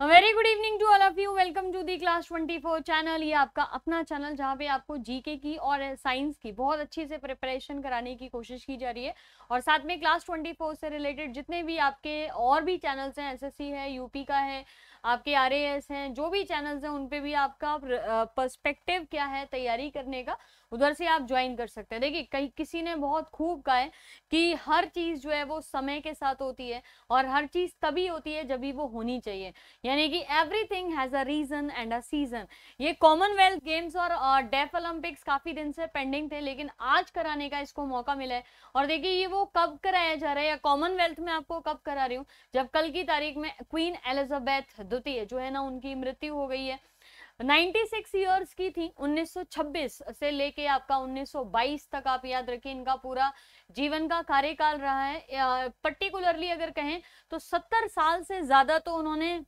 Very good evening to all of you. Welcome to the class 24 channel. ये आपका अपना channel जहाँ पे आपको जीके की और साइंस की बहुत अच्छी से प्रिपरेशन कराने की कोशिश की जा रही है, और साथ में क्लास 24 से रिलेटेड जितने भी आपके और भी चैनल्स हैं, एसएससी है, यूपी का है, आपके आरएएस हैं, जो भी चैनल्स हैं उन पे भी आपका पर्सपेक्टिव क्या है तैयारी करने का, उधर से आप ज्वाइन कर सकते हैं। देखिए, कहीं किसी ने बहुत खूब कहा है कि हर चीज जो है वो समय के साथ होती है, और हर चीज तभी होती है जब भी वो होनी चाहिए, यानी कि everything has a reason and a season. ये कॉमनवेल्थ गेम्स और डेफ ओलंपिक्स काफी दिन से पेंडिंग थे, लेकिन आज कराने का इसको मौका मिला है। और देखिए, ये वो कब कराया जा रहा है, या कॉमनवेल्थ में आपको कब करा रही हूँ, जब कल की तारीख में क्वीन एलिजाबेथ द्वितीय जो है ना, उनकी मृत्यु हो गई है। 96 ईयर्स की थी। 1926 से लेके आपका 1922 तक आप याद रखिए, इनका पूरा जीवन का कार्यकाल रहा है। पर्टिकुलरली अगर कहें तो 70 साल से ज्यादा तो उन्होंने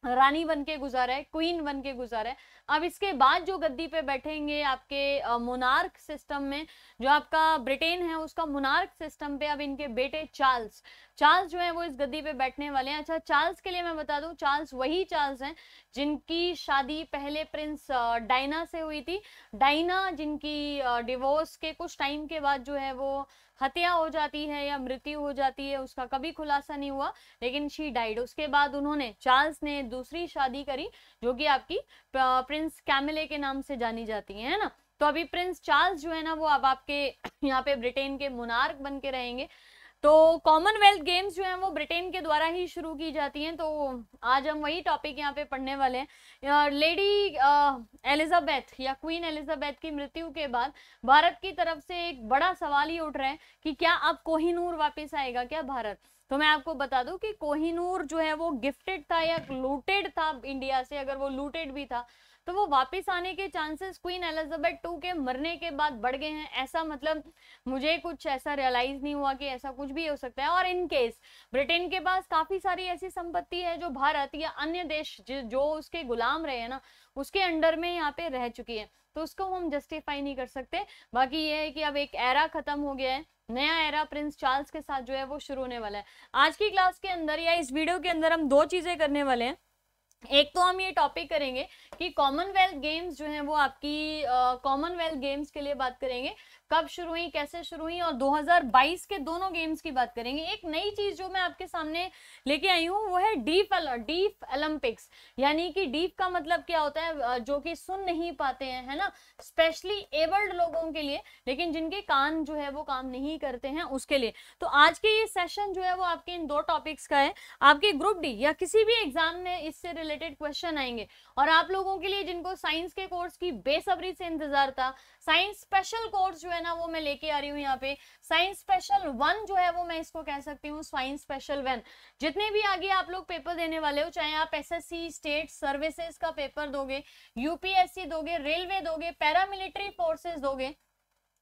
रानी बन के गुजारा है, क्वीन बन के गुजारा है। अब इसके बाद जो गद्दी पे बैठेंगे आपके मोनार्क सिस्टम में, जो आपका ब्रिटेन है उसका मोनार्क सिस्टम पे, अब इनके बेटे चार्ल्स चार्ल्स जो है वो इस गद्दी पे बैठने वाले हैं। अच्छा, चार्ल्स के लिए मैं बता दूं, चार्ल्स वही चार्ल्स हैं जिनकी शादी पहले प्रिंस डायना से हुई थी। डायना जिनकी डिवोर्स के कुछ टाइम के बाद जो है वो हत्या हो जाती है या मृत्यु हो जाती है, उसका कभी खुलासा नहीं हुआ, लेकिन शी डाइड। उसके बाद उन्होंने, चार्ल्स ने दूसरी शादी करी, जो कि आपकी प्रिंस कैमिले के नाम से जानी जाती है ना। तो अभी प्रिंस चार्ल्स जो है ना वो अब आपके यहाँ पे ब्रिटेन के मोनार्क बन के रहेंगे। तो कॉमनवेल्थ गेम्स जो हैं वो ब्रिटेन के द्वारा ही शुरू की जाती हैं, तो आज हम वही टॉपिक यहाँ पे पढ़ने वाले हैं। लेडी एलिजाबेथ या क्वीन एलिजाबेथ की मृत्यु के बाद भारत की तरफ से एक बड़ा सवाल ही उठ रहा है कि क्या अब कोहिनूर वापस आएगा क्या भारत। तो मैं आपको बता दूं कि कोहिनूर जो है वो गिफ्टेड था या लूटेड था इंडिया से। अगर वो लूटेड भी था तो वो वापस आने के चांसेस क्वीन एलिजाबेथ 2 के मरने के बाद बढ़ गए हैं, ऐसा मतलब मुझे कुछ ऐसा रियलाइज नहीं हुआ कि ऐसा कुछ भी हो सकता है। और इन केस ब्रिटेन के पास काफी सारी ऐसी संपत्ति है जो भारत या अन्य देश जो उसके गुलाम रहे हैं ना, उसके अंडर में यहाँ पे रह चुकी है, तो उसको हम जस्टिफाई नहीं कर सकते। बाकी ये है कि अब एक एरा खत्म हो गया है, नया एरा प्रिंस चार्ल्स के साथ जो है वो शुरू होने वाला है। आज की क्लास के अंदर या इस वीडियो के अंदर हम दो चीजें करने वाले हैं। एक तो हम ये टॉपिक करेंगे कि कॉमनवेल्थ गेम्स जो है वो आपकी कॉमनवेल्थ गेम्स के लिए बात करेंगे, कब शुरू हुई, कैसे शुरू हुई, और 2022 के दोनों गेम्स की बात करेंगे। एक नई चीज जो मैं आपके सामने लेके आई हूँ वो है डीफ ओलंपिक्स। यानी कि डीफ का मतलब क्या होता है, जो कि सुन नहीं पाते हैं, है ना, स्पेशली एबल्ड लोगों के लिए, लेकिन जिनके कान जो है वो काम नहीं करते हैं उसके लिए। तो आज के ये सेशन जो है वो आपके इन दो टॉपिक्स का है। आपके ग्रुप डी या किसी भी एग्जाम में इससे रिलेटेड क्वेश्चन आएंगे, और आप लोगों के लिए जिनको साइंस के कोर्स की बेसब्री से इंतजार था, साइंस स्पेशल कोर्स जो है ना वो मैं लेके आ रही हूँ यहाँ पे। साइंस स्पेशल 1 जो है वो मैं इसको कह सकती हूँ साइंस स्पेशल 1। जितने भी आगे आप लोग पेपर देने वाले हो, चाहे आप एसएससी स्टेट सर्विसेज का पेपर दोगे, यूपीएससी दोगे, रेलवे दोगे, पैरामिलिट्री फोर्सेस दोगे,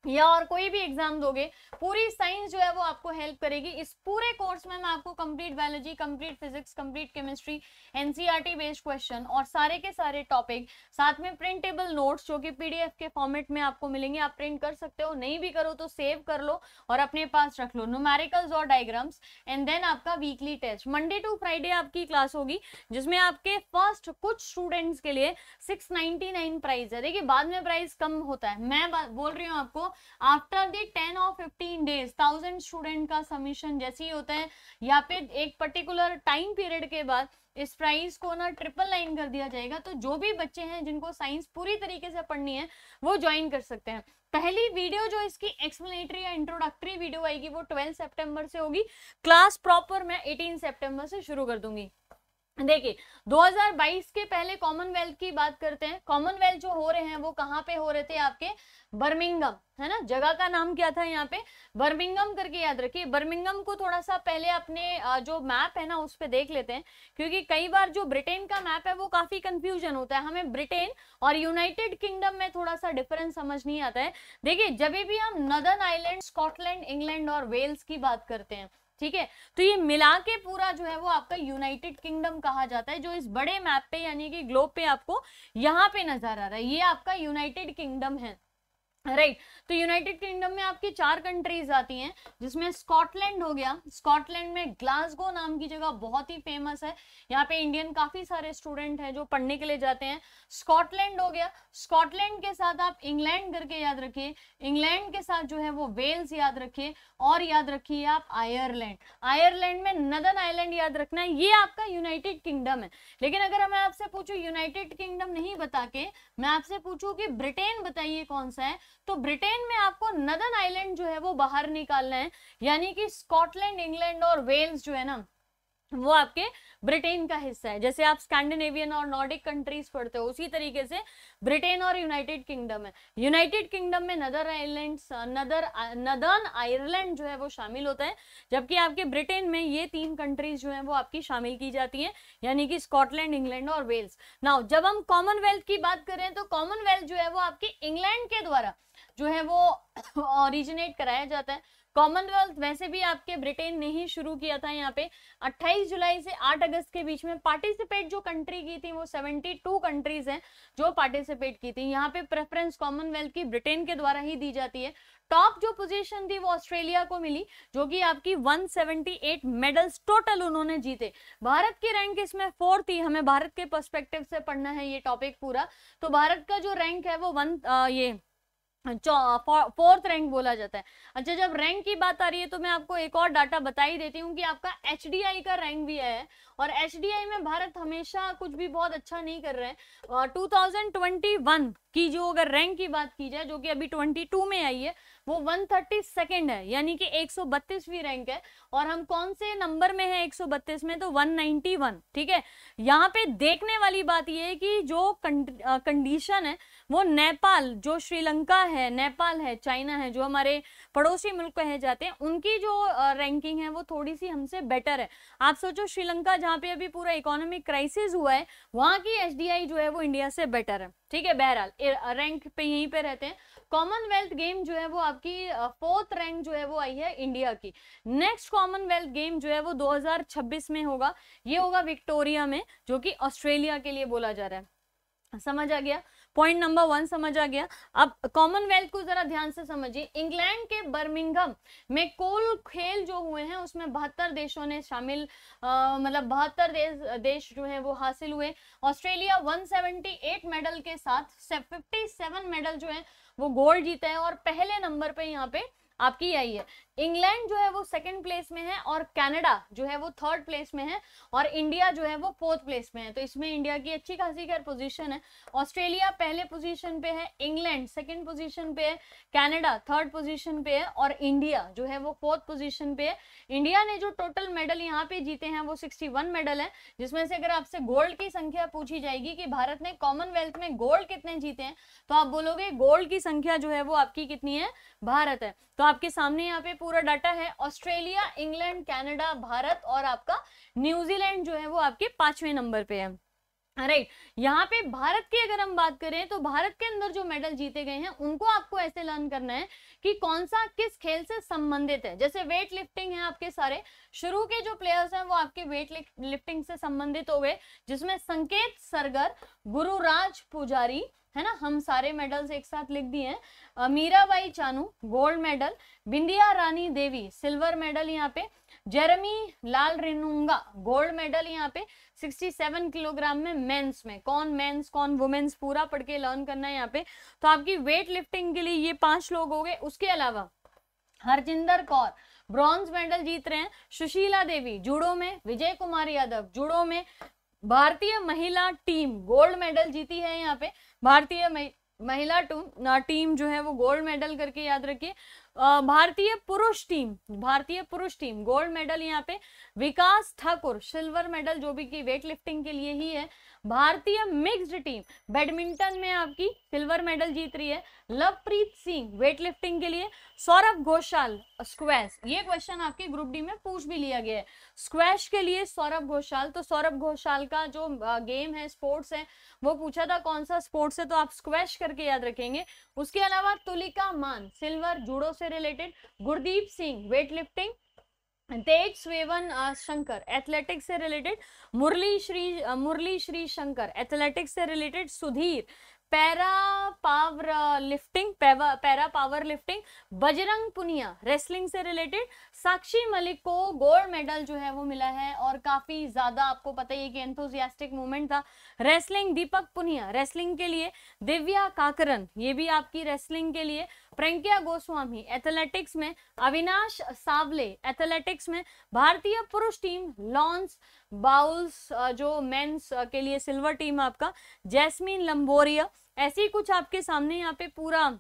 या और कोई भी एग्जाम दोगे, पूरी साइंस जो है वो आपको हेल्प करेगी। इस पूरे कोर्स में मैं आपको complete biology, complete physics, complete chemistry, NCERT based question और सारे के सारे टॉपिक, साथ में प्रिंटेबल नोट्स जो कि पीडीएफ के फॉर्मेट में आपको मिलेंगे। आप प्रिंट कर सकते हो, नहीं भी करो तो सेव कर लो और अपने पास रख लो, न्यूमेरिकल्स और डायग्राम्स। एंड देन आपका weekly test, Monday to Friday आपकी क्लास होगी, जिसमें आपके फर्स्ट कुछ स्टूडेंट्स के लिए 699 प्राइस है। देखिए, बाद में प्राइस कम होता है, मैं बोल रही हूँ आपको, आफ्टर दी 10 और 15 डेज 1000 स्टूडेंट का सबमिशन जैसे ही होता है, या फिर एक पर्टिकुलर टाइम पीरियड के बाद इस प्राइस को ना 999 कर दिया जाएगा। तो जो भी बच्चे हैं जिनको साइंस पूरी तरीके से पढ़नी है वो ज्वाइन कर सकते हैं। पहली वीडियो जो इसकी एक्सप्लेनेटरी या इंट्रोडक्टरी वीडियो आएगी वो 12 सितंबर से होगी। क्लास प्रॉपर मैं 18 सितंबर से शुरू कर दूंगी। देखिए, 2022 के पहले कॉमनवेल्थ की बात करते हैं। कॉमनवेल्थ जो हो रहे हैं वो कहाँ पे हो रहे थे, आपके बर्मिंगम, है ना, जगह का नाम क्या था यहाँ पे, बर्मिंगम करके याद रखिए। बर्मिंगम को थोड़ा सा पहले अपने जो मैप है ना उस पे देख लेते हैं, क्योंकि कई बार जो ब्रिटेन का मैप है वो काफी कंफ्यूजन होता है, हमें ब्रिटेन और यूनाइटेड किंगडम में थोड़ा सा डिफरेंस समझ नहीं आता है। देखिए, जब भी हम नदर्न आइलैंड, स्कॉटलैंड, इंग्लैंड और वेल्स की बात करते हैं, ठीक है, तो ये मिला के पूरा जो है वो आपका यूनाइटेड किंगडम कहा जाता है, जो इस बड़े मैप पे यानी कि ग्लोब पे आपको यहाँ पे नजर आ रहा है, ये आपका यूनाइटेड किंगडम है। राइट तो यूनाइटेड किंगडम में आपकी 4 कंट्रीज आती हैं, जिसमें स्कॉटलैंड हो गया। स्कॉटलैंड में ग्लासगो नाम की जगह बहुत ही फेमस है, यहाँ पे इंडियन काफी सारे स्टूडेंट हैं जो पढ़ने के लिए जाते हैं। स्कॉटलैंड हो गया। स्कॉटलैंड के साथ आप इंग्लैंड करके याद रखिए, इंग्लैंड के साथ जो है वो वेल्स याद रखिए, और याद रखिए आप आयरलैंड। आयरलैंड में नदर्न आयरलैंड याद रखना है, ये आपका यूनाइटेड किंगडम है। लेकिन अगर मैं आपसे पूछूं यूनाइटेड किंगडम नहीं बता के मैं आपसे पूछूं कि ब्रिटेन बताइए कौन सा है, तो ब्रिटेन में आपको नदर्न आइलैंड जो है वो बाहर निकालना है, यानी कि स्कॉटलैंड, इंग्लैंड और वेल्स जो है ना वो आपके ब्रिटेन का हिस्सा है। जैसे आप स्कैंडिनेवियन और नॉर्डिक कंट्रीज पढ़ते हो उसी तरीके से ब्रिटेन और यूनाइटेड किंगडम है। यूनाइटेड किंगडम में नदर्न आयरलैंड जो है वो शामिल होता है, जबकि आपके ब्रिटेन में ये 3 कंट्रीज जो है वो आपकी शामिल की जाती हैं, यानी कि स्कॉटलैंड, इंग्लैंड और वेल्स। नाउ जब हम कॉमनवेल्थ की बात करें तो कॉमनवेल्थ जो है वो आपकी इंग्लैंड के द्वारा जो है वो ओरिजिनेट कराया जाता है। कॉमनवेल्थ वैसे भी आपके ब्रिटेन ने ही शुरू किया था। यहाँ पे 28 जुलाई से 8 अगस्त के बीच में पार्टिसिपेट जो कंट्री की थी वो 72 कंट्रीज हैं जो पार्टिसिपेट की थी। यहाँ पे प्रेफरेंस कॉमनवेल्थ की ब्रिटेन के द्वारा ही दी जाती है। टॉप जो पोजीशन थी वो ऑस्ट्रेलिया को मिली, जो कि आपकी 178 मेडल्स टोटल उन्होंने जीते। भारत की रैंक इसमें 4 थी। हमें भारत के पर्सपेक्टिव से पढ़ना है ये टॉपिक पूरा, तो भारत का जो रैंक है वो 4th रैंक बोला जाता है। अच्छा, जब रैंक की बात आ रही है तो मैं आपको एक और डाटा बता ही देती हूँ कि आपका HDI का रैंक भी है, और HDI में भारत हमेशा कुछ भी बहुत अच्छा नहीं कर रहे हैं। 2021 की जो अगर रैंक की बात की जाए, जो कि अभी 22 में आई है, वो 132nd है, यानी कि 132वीं रैंक है। और हम कौन से नंबर में है 132 में, तो 191। ठीक है, यहाँ पे देखने वाली बात ये है कि जो कंडीशन है वो नेपाल, जो श्रीलंका है, नेपाल है, चाइना है, जो हमारे पड़ोसी मुल्क कहे जाते हैं, उनकी जो रैंकिंग है वो थोड़ी सी हमसे बेटर है। आप सोचो श्रीलंका जहाँ पे अभी पूरा इकोनॉमिक क्राइसिस हुआ है, वहां की HDI जो है वो इंडिया से बेटर है। ठीक है, बहरहाल रैंक पे यहीं पे रहते हैं। कॉमनवेल्थ गेम जो है वो आपकी 4th रैंक जो है वो आई है इंडिया की। नेक्स्ट कॉमनवेल्थ गेम जो है वो 2026 में होगा, ये होगा विक्टोरिया में, जो कि ऑस्ट्रेलिया के लिए बोला जा रहा है। समझ आ गया? पॉइंट नंबर 1 समझ आ गया। अब कॉमनवेल्थ को जरा ध्यान से समझिए। इंग्लैंड के बर्मिंघम में कुल खेल जो हुए हैं उसमें 72 देशों ने शामिल मतलब 72 देश जो है वो हासिल हुए। ऑस्ट्रेलिया 178 मेडल के साथ 57 मेडल जो है वो गोल्ड जीता है, और पहले नंबर पे यहाँ पे आपकी आई है। इंग्लैंड जो है वो 2nd प्लेस में है, और कनाडा जो है वो 3rd प्लेस में है, और इंडिया जो है वो 4th प्लेस में है। तो इसमें इंडिया की अच्छी खासी खैर पोजीशन है। ऑस्ट्रेलिया पहले पोजीशन पे है, इंग्लैंड 2nd पोजीशन पे है, कनाडा 3rd पोजीशन पे है, और इंडिया जो है वो 4th पोजीशन पे है। इंडिया ने जो टोटल मेडल यहाँ पे जीते हैं वो 61 मेडल है, जिसमें से अगर आपसे गोल्ड की संख्या पूछी जाएगी कि भारत ने कॉमनवेल्थ में गोल्ड कितने जीते हैं, तो आप बोलोगे गोल्ड की संख्या जो है वो आपकी कितनी है, भारत है। तो आपके सामने यहाँ पे पूरा डाटा है। ऑस्ट्रेलिया, इंग्लैंड, कनाडा, भारत और आपका न्यूजीलैंड जो है वो आपके 5वें नंबर पे है। राइट, यहाँ पे भारत की अगर हम बात करें तो भारत के अंदर जो मेडल जीते गए हैं उनको आपको ऐसे लर्न करना है कि कौन सा किस खेल से संबंधित है। जैसे वेट लिफ्टिंग है, आपके सारे शुरू के जो प्लेयर्स हैं वो आपके वेट लिफ्टिंग से संबंधित हो गए, जिसमें संकेत सरगर, गुरुराज पुजारी है ना, हम सारे मेडल्स एक साथ लिख दिए हैं। मीराबाई चानू गोल्ड मेडल, बिंदिया रानी देवी सिल्वर मेडल यहाँ पे, जेरेमी लाल रेनुंगा गोल्ड मेडल यहाँ पे 67 किलोग्राम में मेंस में। कौन मेंस कौन वुमेन्स पूरा पढ़ के लर्न करना है यहाँ पे। तो आपकी वेट लिफ्टिंग के लिए ये 5 लोग हो गए। उसके अलावा हरजिंदर कौर ब्रॉन्ज मेडल जीत रहे हैं। सुशीला देवी जूडो में, विजय कुमार यादव जूडो में, भारतीय महिला टीम गोल्ड मेडल जीती है यहाँ पे। भारतीय महिला टीम जो है वो गोल्ड मेडल करके याद रखिए। भारतीय पुरुष टीम गोल्ड मेडल यहाँ पे। विकास ठाकुर सिल्वर मेडल, जो भी की वेट लिफ्टिंग के लिए ही है। भारतीय मिक्स्ड टीम बैडमिंटन में आपकी सिल्वर मेडल जीत रही है। लवप्रीत सिंह वेट लिफ्टिंग के लिए। सौरभ घोषाल स्क्वैश, ये क्वेश्चन आपके ग्रुप डी में पूछ भी लिया गया है, स्क्वैश के लिए सौरभ घोषाल। तो सौरभ घोषाल का जो गेम है, स्पोर्ट्स है, वो पूछा था कौन सा स्पोर्ट्स है, तो आप स्क्वैश करके याद रखेंगे। उसके अलावा तुलिका मान सिल्वर जूडो से related. Gurdeep Singh weight lifting. Tejaswin Shankar athletics से रिलेटेड। मुरली श्री शंकर एथलेटिक्स से related. Sudhir para power lifting, Bajrang Punia wrestling से रिलेटेड, साक्षी मलिक को गोल्ड मेडल जो है वो मिला है और काफी ज्यादा आपको पता ही है कि एंथुसियास्टिक मूवमेंट था रेसलिंग। दीपक पुनिया रेसलिंग के लिए, दिव्या काकरन ये भी आपकी रेसलिंग के लिए, प्रज्ञा गोस्वामी एथलेटिक्स में, अविनाश सावले एथलेटिक्स में, भारतीय पुरुष टीम लॉन्स बाउल्स जो मेंस के लिए सिल्वर टीम आपका, जैस्मिन लंबोरिया, ऐसी कुछ आपके सामने यहाँ पे पूरा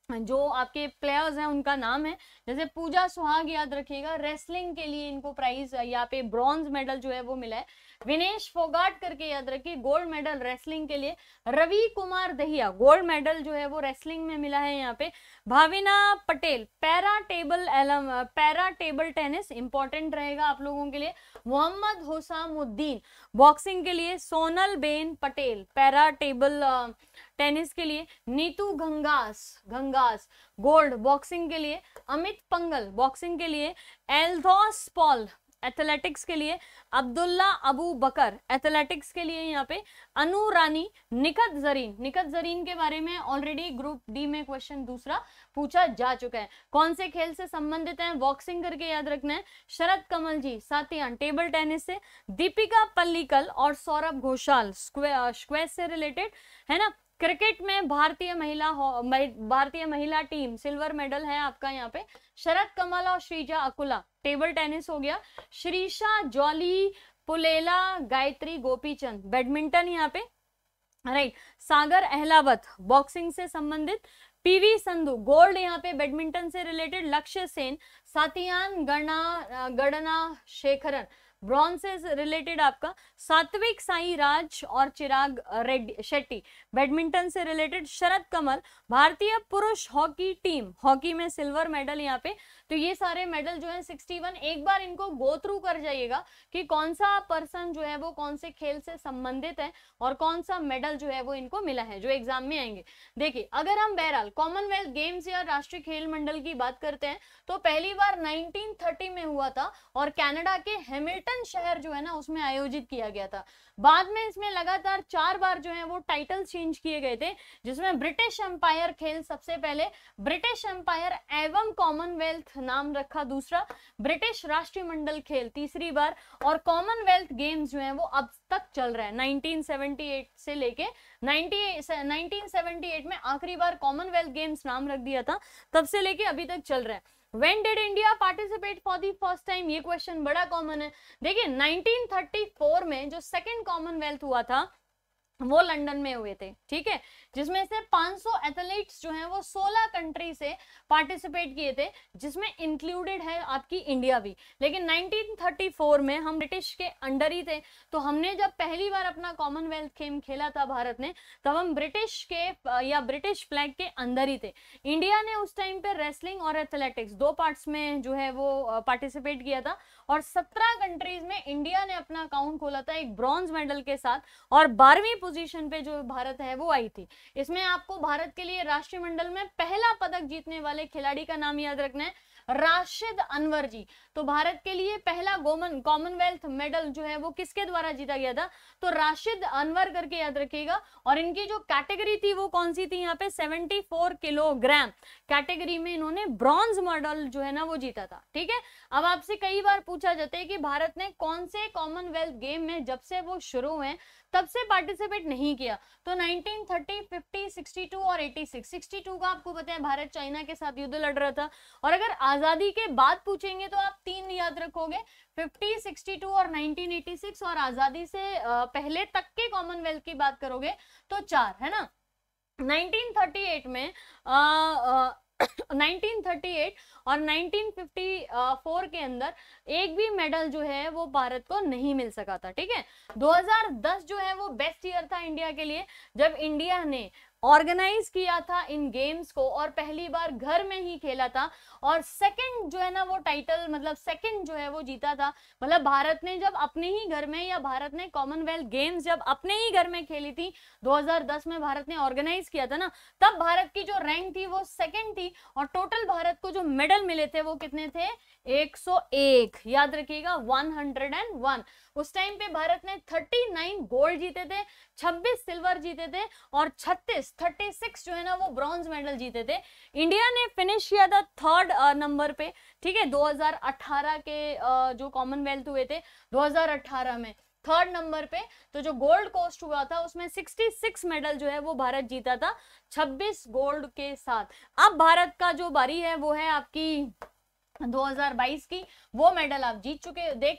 जो आपके प्लेयर्स हैं उनका नाम है। जैसे पूजा सुहाग याद रखिएगा, रेसलिंग के लिए इनको प्राइज यहाँ पे ब्रॉन्ज मेडल जो है वो मिला है। विनेश फोगाट करके याद रखिए, गोल्ड मेडल रेसलिंग के लिए। रवि कुमार दहिया गोल्ड मेडल जो है वो रेसलिंग में मिला है यहाँ पे। Bhavina Patel para table tennis important रहेगा आप लोगों के लिए। मोहम्मद हुसामुद्दीन बॉक्सिंग के लिए। Sonal Ben Patel para table tennis के लिए। नीतू घंगास गोल्ड बॉक्सिंग के लिए। अमित पंगल बॉक्सिंग के लिए। एल्दोस पॉल एथलेटिक्स के लिए। अब्दुल्ला अबू बकर एथलेटिक्स के लिए यहाँ पे। अनु रानी, निखत जरीन के बारे में ऑलरेडी ग्रुप डी में क्वेश्चन दूसरा पूछा जा चुका है। कौन से खेल से संबंधित हैं, बॉक्सिंग करके याद रखना है। शरद कमल जी सातियान टेबल टेनिस से। दीपिका पल्लिकल और सौरभ घोषाल स्क्वैश से रिलेटेड है ना। क्रिकेट में भारतीय महिला टीम सिल्वर मेडल है आपका यहाँ पे। शरद कमल और श्रीजा अकुला टेबल टेनिस हो गया। श्रीशा जॉली पुलेला गायत्री गोपीचंद बैडमिंटन यहाँ पे राइट। सागर अहलावत बॉक्सिंग से संबंधित। पीवी संधू गोल्ड यहाँ पे बैडमिंटन से रिलेटेड। लक्ष्य सेन सातियान गणना शेखरन ब्रॉन्ज से रिलेटेड आपका। सात्विक साई राज और चिराग शेट्टी बैडमिंटन से रिलेटेड। शरद कमल भारतीय पुरुष हॉकी टीम हॉकी में सिल्वर मेडल यहाँ पे। तो ये सारे मेडल जो है 61, एक बार इनको गो थ्रू कर जाइएगा कि कौन सा पर्सन जो है वो कौन से खेल से संबंधित है और कौन सा मेडल जो है वो इनको मिला है जो एग्जाम में आएंगे। देखिए अगर हम बहरहाल कॉमनवेल्थ गेम्स या राष्ट्रीय खेल मंडल की बात करते हैं तो पहली बार 1930 में हुआ था और कनाडा के हैमिल्टन शहर जो है ना उसमें आयोजित किया गया था। बाद में इसमें लगातार 4 बार जो है वो टाइटल चेंज किए गए थे, जिसमें ब्रिटिश एम्पायर खेल सबसे पहले, ब्रिटिश एम्पायर एवं कॉमनवेल्थ नाम रखा दूसरा, ब्रिटिश राष्ट्रमंडल खेल तीसरी बार, और कॉमनवेल्थ गेम्स जो है वो अब तक चल रहा है 1978 से लेके 1978 में आखिरी बार कॉमनवेल्थ गेम्स नाम रख दिया था, तब से लेके अभी तक चल रहा है। When did India participate for the first time? ये क्वेश्चन बड़ा कॉमन है। देखिए 1934 में जो सेकेंड कॉमनवेल्थ हुआ था वो लंदन में हुए थे, ठीक है, जिसमें से 500 एथलीट्स जो हैं वो 16 कंट्री से पार्टिसिपेट किए थे, जिसमें इंक्लूडेड है आपकी इंडिया भी। लेकिन 1934 में हम ब्रिटिश के अंडर ही थे, तो हमने जब पहली बार अपना कॉमनवेल्थ गेम खेला था भारत ने, तब हम ब्रिटिश के या ब्रिटिश फ्लैग के अंदर ही थे। इंडिया ने उस टाइम पे रेसलिंग और एथलेटिक्स 2 पार्ट्स में जो है वो पार्टिसिपेट किया था और 17 कंट्रीज में इंडिया ने अपना अकाउंट खोला था एक ब्रॉन्ज मेडल के साथ, और 12वीं पोजीशन पे जो भारत है वो आई थी। इसमें आपको भारत के लिए राष्ट्रमंडल में पहला पदक जीतने वाले खिलाड़ी का नाम याद रखना है, राशिद अनवर जी। तो भारत के लिए पहला कॉमनवेल्थ मेडल जो है वो किसके द्वारा जीता गया था, तो राशिद अनवर करके याद रखिएगा। और इनकी जो कैटेगरी थी वो कौन सी थी, यहाँ पे 74 किलोग्राम कैटेगरी में इन्होंने ब्रॉन्ज मेडल जो है ना वो जीता था, ठीक है। अब आपसे कई बार पूछा जाता है कि भारत ने कौन से कॉमनवेल्थ गेम में जब से वो शुरू हुए तब से पार्टिसिपेट नहीं किया, तो 1930, 50, 62 और 86। 62 का आपको पता है भारत चाइना के साथ युद्ध लड़ रहा था, और अगर आजादी के बाद पूछेंगे तो आप 3 याद रखोगे, 50, 62 और 1986, और आजादी से पहले तक के कॉमनवेल्थ की बात करोगे तो 4 है ना। 1938 में 1938 और 1954 के अंदर एक भी मेडल जो है वो भारत को नहीं मिल सका था, ठीक है। 2010 जो है वो बेस्ट ईयर था इंडिया के लिए, जब इंडिया ने ऑर्गेनाइज किया था इन गेम्स को और पहली बार घर में ही खेला था, और सेकंड जो है ना वो टाइटल मतलब सेकंड जो है वो जीता था। मतलब भारत ने जब अपने ही घर में, या भारत ने कॉमनवेल्थ गेम्स जब अपने ही घर में खेली थी 2010 में भारत ने ऑर्गेनाइज किया था ना, तब भारत की जो रैंक थी वो सेकंड थी, और टोटल भारत को जो मेडल मिले थे वो कितने थे, 101, याद रखिएगा 101। उस टाइम पे भारत ने 39 गोल्ड जीते थे, 26 सिल्वर जीते थे और 36 जो है ना वो ब्रॉन्ज मेडल जीते थे। इंडिया ने फिनिश किया था 3rd नंबर पे, ठीक है, 2018 के जो कॉमनवेल्थ हुए थे 2018 में 3rd नंबर पे। तो जो गोल्ड कोस्ट हुआ था उसमें 66 मेडल जो है वो भारत जीता था 26 गोल्ड के साथ। अब भारत का जो बारी है वो है आपकी 2022 की, वो मेडल आप देख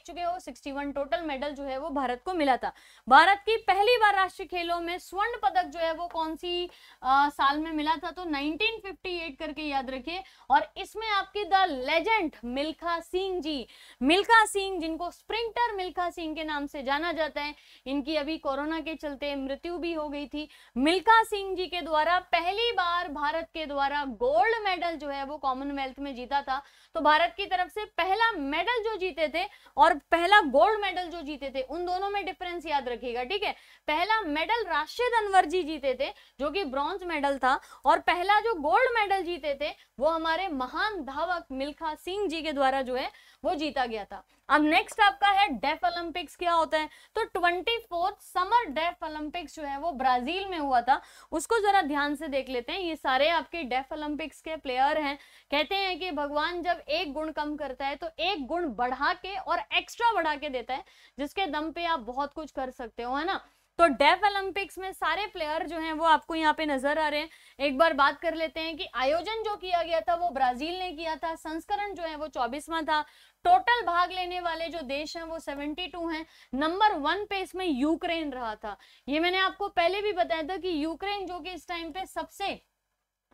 चुके हो। 61 टोटल मेडल जो है वो भारत को मिला था। भारत की पहली बार राष्ट्रीय खेलों में स्वर्ण पदक जो है वो कौन सी साल में मिला था, तो 1958 करके याद रखिए। और इसमें आपकी द लेजेंड मिल्खा सिंह जी, मिल्खा सिंह जिनको स्प्रिंटर मिल्खा सिंह के नाम से जाना जाता है, इनकी अभी कोरोना के चलते मृत्यु भी हो गई थी। मिल्खा सिंह जी के द्वारा पहली बार भारत के द्वारा गोल्ड मेडल जो है वो कॉमनवेल्थ में जीता था। तो भारत की तरफ से पहला मेडल जो जीते थे और पहला गोल्ड मेडल जो जीते थे, उन दोनों में डिफरेंस याद रखिएगा, ठीक है। पहला मेडल राशिद अनवर जी जीते थे जो कि ब्रॉन्ज मेडल था, और पहला जो गोल्ड मेडल जीते थे वो हमारे महान धावक मिल्खा सिंह जी के द्वारा जो है वो जीता गया था। अब नेक्स्ट आपका है डेफ ओलंपिक्स क्या होता है, तो 24th समर डेफ ओलंपिक्स जो है वो ब्राजील में हुआ था, उसको जरा ध्यान से देख लेते हैं। ये सारे आपके डेफ ओलंपिक्स के प्लेयर हैं। कहते हैं कि भगवान जब एक गुण कम करता है तो एक गुण बढ़ा के और एक्स्ट्रा बढ़ा के देता है, जिसके दम पे आप बहुत कुछ कर सकते हो, है ना। तो डेफ ओलंपिक्स में सारे प्लेयर जो हैं वो आपको यहाँ पे नजर आ रहे हैं। एक बार बात कर लेते हैं कि आयोजन जो किया गया था वो ब्राजील ने किया था। संस्करण जो है वो 24वां था। टोटल भाग लेने वाले जो देश हैं वो 72 हैं। नंबर 1 पे इसमें यूक्रेन रहा था। ये मैंने आपको पहले भी बताया था कि यूक्रेन जो कि इस टाइम पे सबसे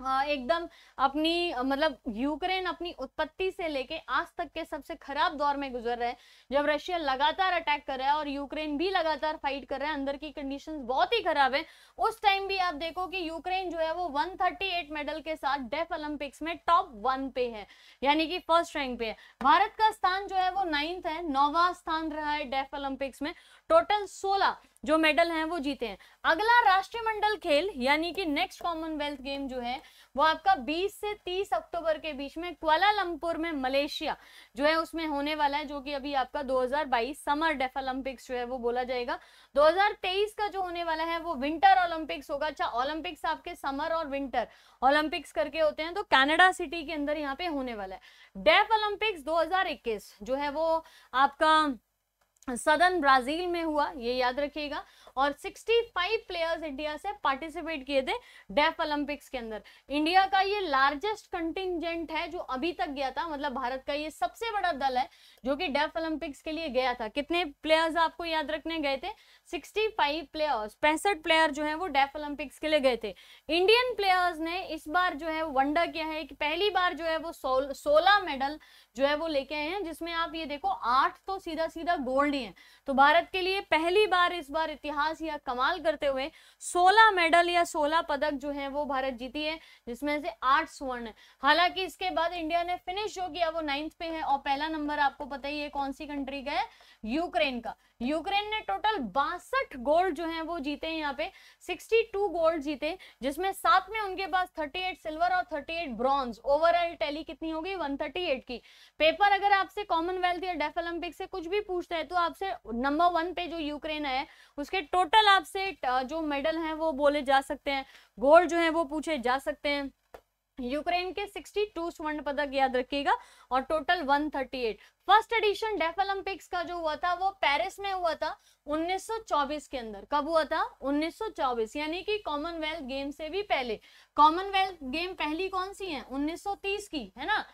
एकदम अपनी मतलब यूक्रेन अपनी उत्पत्ति से लेके आज तक के सबसे खराब दौर में गुजर रहा है, जब रशिया लगातार अटैक कर रहा है और यूक्रेन भी लगातार फाइट कर रहा है, अंदर की कंडीशंस बहुत ही खराब है। उस टाइम भी आप देखो कि यूक्रेन जो है वो 138 मेडल के साथ डेफ ओलंपिक्स में टॉप 1 पे है, यानी कि फर्स्ट रैंक पे है। भारत का स्थान जो है वो 9th है, 9वां स्थान रहा है डेफ ओलंपिक्स में। टोटल 16 जो मेडल हैं वो जीते हैं। अगला राष्ट्रमंडल खेल यानी कि नेक्स्ट कॉमनवेल्थ गेम जो है वो आपका 20 से 30 अक्टूबर के बीच में कुआलालंपुर में मलेशिया जो है उसमें होने वाला है, जो कि अभी आपका 2022 समर डेफ ओलंपिक्स जो है वो बोला जाएगा। 2023 का जो होने वाला है वो विंटर ओलंपिक्स होगा। अच्छा, ओलंपिक्स आपके समर और विंटर ओलंपिक्स करके होते हैं, तो कनाडा सिटी के अंदर यहाँ पे होने वाला है। डेफ ओलंपिक्स 2021 जो है वो आपका सदर्न ब्राजील में हुआ, ये याद रखिएगा। और 65 प्लेयर्स इंडिया से पार्टिसिपेट किए थे डेफ ओलंपिक्स के अंदर। इंडिया का ये लार्जेस्ट कंटिंजेंट है जो अभी तक गया था, मतलब भारत का ये सबसे बड़ा दल है जो कि डेफ ओलंपिक्स के लिए गया था। कितने प्लेयर्स आपको याद रखने गए थे, 65 प्लेयर्स, 65 प्लेयर जो है वो डेफ ओलंपिक्स के लिए गए थे। इंडियन प्लेयर्स ने इस बार जो है वंडर किया है कि पहली बार जो है वो 16 मेडल जो है वो लेके आए हैं, जिसमें आप ये देखो 8 तो सीधा सीधा गोल्ड ही है। तो भारत के लिए पहली बार इस बार इतिहास या कमाल करते हुए 16 मेडल या 16 पदक जो है वो भारत जीती है, जिसमें से 8 स्वर्ण है। हालांकि इसके बाद इंडिया ने फिनिश जो किया वो 9th पे है, और पहला नंबर आपको पता ही है कौन सी कंट्री का है, यूक्रेन का। यूक्रेन ने टोटल 62 गोल्ड जो है वो जीते हैं, यहाँ पे 62 गोल्ड जीते, जिसमें साथ में उनके पास 38 सिल्वर और 38 ब्रॉन्ज। ओवरऑल टैली कितनी होगी, 138 की। पेपर अगर आपसे कॉमनवेल्थ या डेफ ओलंपिक से कुछ भी पूछता है तो आपसे नंबर 1 पे जो यूक्रेन है उसके टोटल आपसे जो मेडल हैं वो बोले जा सकते हैं, गोल्ड जो है वो पूछे जा सकते हैं। यूक्रेन के 62 स्वर्ण पदक याद रखिएगा और total 138। First edition deaf Olympics का जो हुआ था वो पेरिस में हुआ था 1924 के अंदर। कब हुआ था, 1924, यानी कि कॉमनवेल्थ गेम से भी पहले। कॉमनवेल्थ गेम पहली कौन सी है, 1930 की, है ना।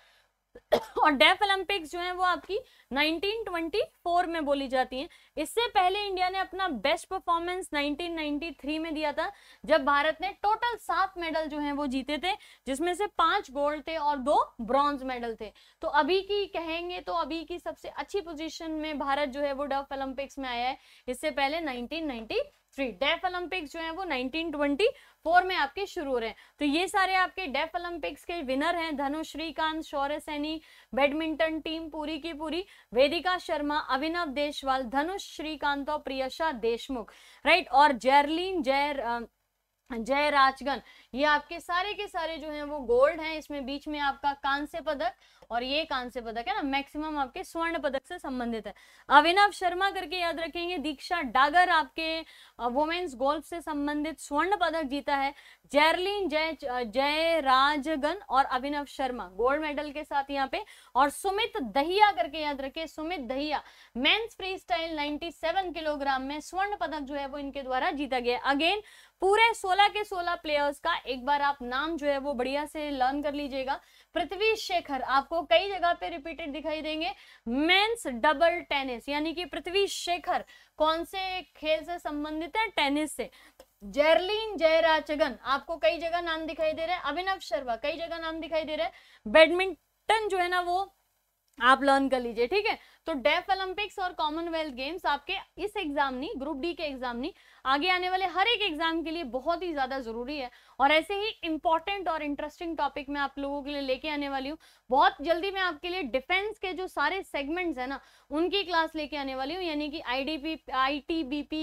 और डेफ ओलंपिक्स जो है वो आपकी 1924 में बोली जाती है। इससे पहले इंडिया ने अपना बेस्ट परफॉर्मेंस 1993 में दिया था, जब भारत ने टोटल 7 मेडल जो हैं वो जीते थे, जिसमें से 5 गोल्ड थे और 2 ब्रॉन्ज मेडल थे। तो अभी की कहेंगे तो अभी की सबसे अच्छी पोजीशन में भारत जो है वो डेफ ओलंपिक्स में आया है। इससे पहले 1993 डेफ ओलंपिक्स जो है वो 1924 में आपके शुरू हो रहे हैं। तो ये सारे आपके डेफ ओलंपिक्स के विनर हैं, धनुष श्रीकांत, शौर्य सैनी, बैडमिंटन टीम पूरी की पूरी, वेदिका शर्मा, अभिनव देशवाल, धनुष श्रीकांत और प्रियशा देशमुख, राइट। और जैरलीन जयराजगन, ये आपके सारे के सारे जो हैं वो गोल्ड हैं। इसमें बीच में आपका कांस्य पदक, और ये कांस्य पदक है ना, मैक्सिमम आपके स्वर्ण पदक से संबंधित है। अभिनव शर्मा करके याद रखेंगे। दीक्षा डागर आपके वुमेन्स गोल्फ से संबंधित स्वर्ण पदक जीता है। जैरलीन जयराजगन और अभिनव शर्मा गोल्ड मेडल के साथ यहाँ पे। और सुमित दहिया करके याद रखे, Sumit Dahiya men's freestyle 97 kilogram में स्वर्ण पदक जो है वो इनके द्वारा जीता गया। अगेन पूरे 16 के 16 प्लेयर्स का एक बार आप नाम जो है वो बढ़िया से लर्न कर लीजिएगा। पृथ्वी शेखर आपको कई जगह पे रिपीटेड दिखाई देंगे। मेंस डबल टेनिस, यानी कि पृथ्वी शेखर कौन से खेल से संबंधित है? टेनिस से। जैरलीन जयराजगन आपको कई जगह नाम दिखाई दे रहा है। अभिनव शर्मा कई जगह नाम दिखाई दे रहा है। बैडमिंटन जो है ना वो आप लर्न कर लीजिए, ठीक है। तो डेफ ओलंपिक्स और कॉमनवेल्थ गेम्स आपके इस एग्जाम नहीं, ग्रुप डी के एग्जाम नहीं, आगे आने वाले हर एक एग्जाम के लिए बहुत ही ज्यादा जरूरी है। और ऐसे ही इंपॉर्टेंट और इंटरेस्टिंग टॉपिक मैं आप लोगों के लिए लेके आने वाली हूँ। बहुत जल्दी मैं आपके लिए डिफेंस के जो सारे सेगमेंट्स है ना उनकी क्लास लेके आने वाली हूँ, यानी कि ITBP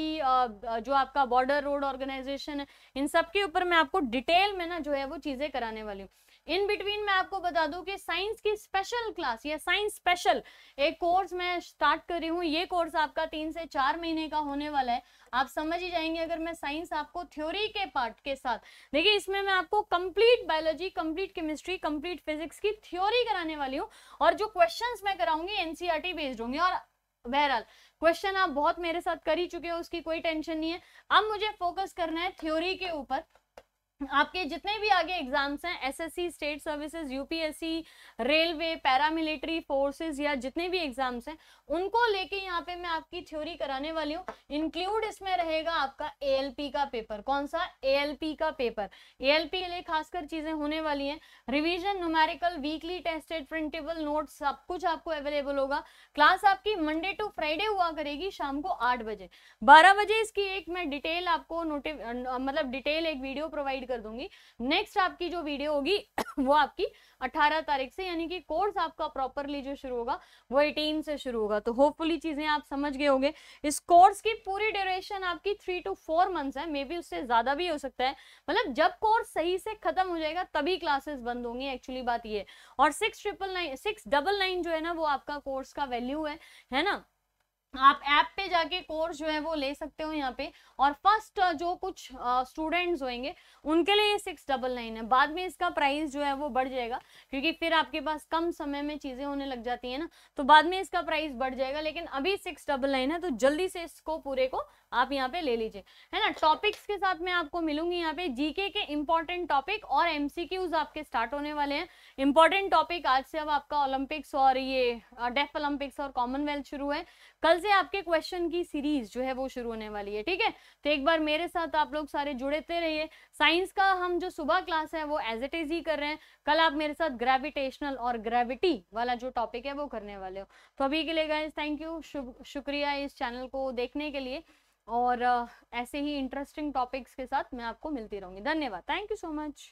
जो आपका बॉर्डर रोड ऑर्गेनाइजेशन है, इन सब के ऊपर मैं आपको डिटेल में ना जो है वो चीजें कराने वाली हूँ। इन बिटवीन मैं आपको बता दूं कि साइंस की स्पेशल क्लास या साइंस स्पेशल एक कोर्स मैं स्टार्ट कर रही हूँ। ये कोर्स आपका 3 से 4 महीने का होने वाला है। आप समझ ही जाएंगे अगर मैं साइंस आपको थ्योरी के पार्ट के साथ, देखिए इसमें मैं आपको complete biology, complete chemistry, complete physics की थ्योरी कराने वाली हूँ। और जो क्वेश्चंस मैं कराऊंगी NCERT बेस्ड होंगे। और बहरहाल क्वेश्चन आप बहुत मेरे साथ कर ही चुके हो, उसकी कोई टेंशन नहीं है। अब मुझे फोकस करना है थ्योरी के ऊपर। आपके जितने भी आगे एग्जाम्स हैं, SSC, state services, UPSC, railway, paramilitary forces या जितने भी एग्जाम्स हैं उनको लेके यहाँ पे मैं आपकी थ्योरी कराने वाली हूँ। इंक्लूड इसमें रहेगा आपका ALP का पेपर। कौन सा? ALP का पेपर। ALP के लिए खासकर चीजें होने वाली हैं। Revision, numerical, weekly tested, printable notes सब कुछ आपको अवेलेबल होगा। क्लास आपकी मंडे टू फ्राइडे हुआ करेगी शाम को 8 बजे। 12 बजे इसकी एक मैं डिटेल आपको मतलब डिटेल एक वीडियो प्रोवाइड कर दूंगी। नेक्स्ट आपकी जो वीडियो होगी वो आपकी 18 तारीख से, यानी कि कोर्स आपका प्रॉपरली जो शुरू होगा वो 18 से शुरू होगा। तो होपफुली चीजें आप समझ गए होंगे। इस कोर्स की पूरी ड्यूरेशन आपकी 3 to 4 मंथ्स है, मे बी उससे ज्यादा भी हो सकता है। मतलब जब कोर्स सही से खत्म हो जाएगा तभी क्लासेस बंद होंगी, एक्चुअली बात ये है। और 699 जो है ना वो आपका कोर्स का वैल्यू है ना। आप ऐप पे जाके कोर्स जो है वो ले सकते हो यहाँ पे। और फर्स्ट जो कुछ स्टूडेंट्स होंगे उनके लिए 699 है। बाद में इसका प्राइस जो है वो बढ़ जाएगा, क्योंकि फिर आपके पास कम समय में चीजें होने लग जाती है ना, तो बाद में इसका प्राइस बढ़ जाएगा। लेकिन अभी 699 है, तो जल्दी से इसको पूरे को आप यहाँ पे ले लीजिए, है ना। टॉपिक्स के साथ मैं आपको मिलूंगी यहाँ पे। जीके के इंपॉर्टेंट टॉपिक और MCQs आपके स्टार्ट होने वाले हैं। इंपॉर्टेंट टॉपिक आज से अब आपका ओलंपिक्स और ये डेफ ओलंपिक्स और कॉमनवेल्थ शुरू है। कल से आपके क्वेश्चन की सीरीज जो है वो शुरू होने वाली है, ठीक है। तो एक बार मेरे साथ आप लोग सारे जुड़ते रहिए। साइंस का हम जो सुबह क्लास है वो एज इट इज ही कर रहे हैं। कल आप मेरे साथ ग्रेविटेशनल और ग्रेविटी वाला जो टॉपिक है वो करने वाले हो। तो अभी के लिए गाइस थैंक यू, शुक्रिया इस चैनल को देखने के लिए। और ऐसे ही इंटरेस्टिंग टॉपिक्स के साथ मैं आपको मिलती रहूंगी। धन्यवाद, थैंक यू सो मच।